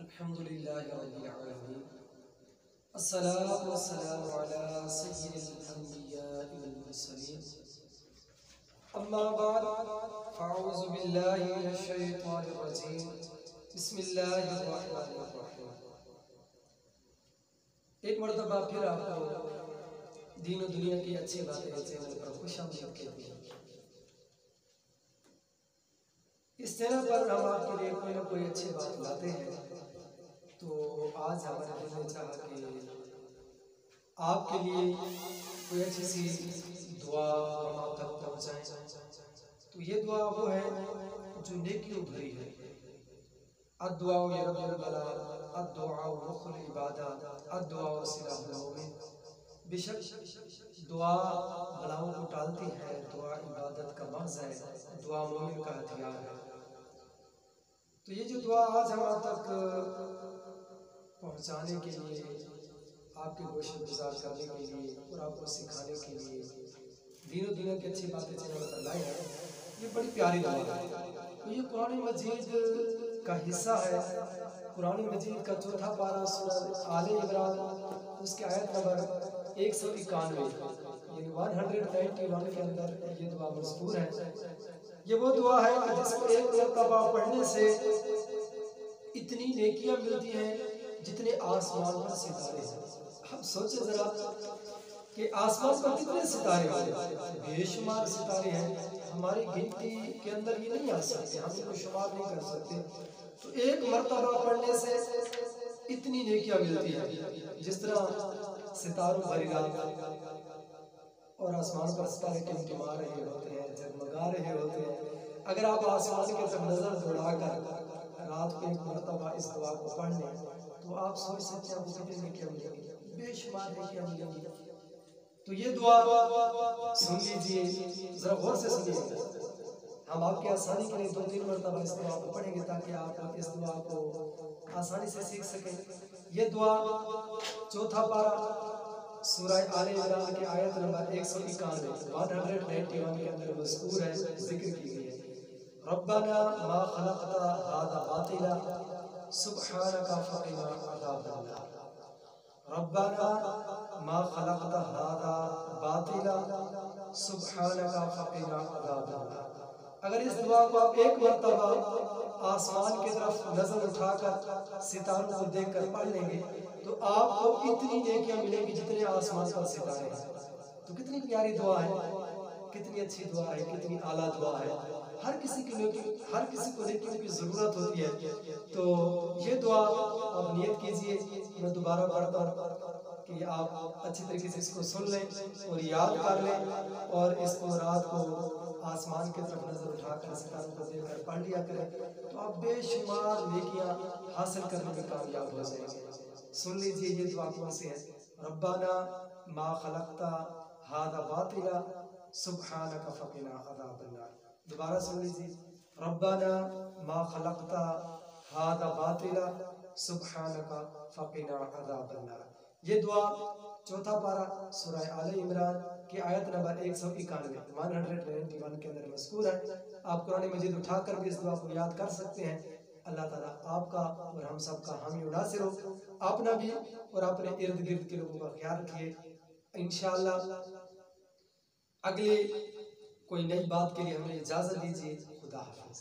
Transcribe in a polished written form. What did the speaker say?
الحمد لله رب العالمين الصلاة والسلام على سيد الأنبياء والمرسلين أما بعد فأعوذ بالله من الشيطان الرجيم بسم الله الرحمن الرحيم. ایک مرتبہ پھر آپ کو دین و دنیا کی اچھی باتیں چینل پر خوش آمدید کہتے ہیں. اس چینل پر ہم آپ کے لیے کوئی نہ کوئی اچھی بات لاتے ہیں. تو آج ہمارے دل نے چاہا کہ آپ کے لیے کوئی اچھی سی دعا ہم آپ تک پہنچائیں. تو یہ دعا وہ ہے جو نیکیوں بھری ہے. الدعاء یرد البلا، الدعاء مخ العبادہ، الدعاء سلاح المومن. بے شک دعا بلاؤں کو ٹالتی ہے، دعا عبادت کا مغز ہے، دعا مومن کا ہتھیار ہے. تو یہ جو دعا آج ہم آپ تک پہنچانے کے لیے، آپ کے گوش گزار کرنے کے لیے اور آپ کو سکھانے کے لیے دین و دنیا کی اچھی باتیں چینل پر لائے ہیں، یہ بڑی پیاری دعا ہے. تو یہ قرآن مجید کا حصہ ہے. قرآن مجید کا چوتھا پارہ سورہ آل عمران، اس کے آیت نمبر 191 یعنی 191 کے اندر یہ دعا مذکور ہے. یہ وہ دعا ہے کہ جس کو ایک مرتبہ پڑھنے سے اتنی نیکیاں ملتی ہیں جتنے آسمان پر ستارے ہیں. اب سوچیں ذرا کہ آسمان پر کتنے ستارے ہیں؟ بے شمار ستارے ہیں. ہماری گنتی کے اندر یہ نہیں آ سکتے، ہم ان کو شمار نہیں کر سکتے. تو ایک مرتبہ پڑھنے سے اتنی نیکیاں ملتی ہیں جس طرح ستاروں بھری رات اور آسمان پر ستارے ٹمٹما رہے ہوتے ہیں، جگمگا رہے ہوتے ہیں. اگر آپ آسمان کی طرف نظر دوڑا کر رات کو ایک مرتبہ اس دعا کو پڑھ لیں تو آپ سوچ سکتے ہیں وہ کتنی نیکیاں ملیں گی، بے شمار نیکیاں ملیں گی. تو یہ دعا سن لیجئے، ذرا غور سے سنیے. ہم آپ کی آسانی کے لیے 2-3 مرتبہ اس دعا کو پڑھیں گے تاکہ آپ اس دعا کو آسانی سے سیکھ سکیں. یہ دعا چوتھا پارہ سورہ آل عمران کی آیت نمبر 191 کے اندر مذکور ہے، ذکر کی گئی ہے. ربنا ما خلقت هذا باطلا سبحانك فقنا عذاب النار. ربنا ما خلقت هذا باطلا سبحانك فقنا عذاب النار. اگر اس دعا کو آپ ایک مرتبہ آسمان کی طرف نظر اٹھا کر ستاروں کو دیکھ کر پڑھ لیں گے تو آپ کو اتنی نیکیاں ملیں گی جتنے آسمان پر ستارے ہیں. تو کتنی پیاری دعا ہے، کتنی اچھی دعا ہے، کتنی اعلیٰ دعا ہے. ہر کسی کو نیکیوں کی ضرورت ہوتی ہے. تو یہ دعا آپ نیت کیجئے. میں دوبارہ پڑھتا ہوں کہ آپ اچھی طریقے سے اس کو سن لیں اور یاد کر لیں اور اس کو رات کو آسمان کی طرف نظر اٹھا کر ستاروں کو دیکھ کر پڑھ لیا کریں تو آپ بے شمار نیکیاں حاصل کرنے میں کامیاب ہو جائیں گے. سن لیجئے یہ دعا کون سی ہے. ربنا ما خلقت هذا باطلا سبحانك فقنا عذاب النار. دوبارہ سن لیجئے. ربنا ما خلقت هذا باطلا سبحانك فقنا عذاب النار. یہ دعا چوتھا پارہ سورہ آل عمران کی آیت نمبر 191 کے اندر مذکور ہے. آپ قرآن مجید اٹھا کر بھی اس دعا کو یاد کر سکتے ہیں. اللہ تعالیٰ آپ کا اور ہم سب کا حامی و ناصر ہو. اپنا بھی اور اپنے ارد گرد کے لوگوں کا خیال رکھیے. انشاءاللہ اگلی کوئی نئی بات کے لیے ہمیں اجازت دیجیے. خدا حافظ.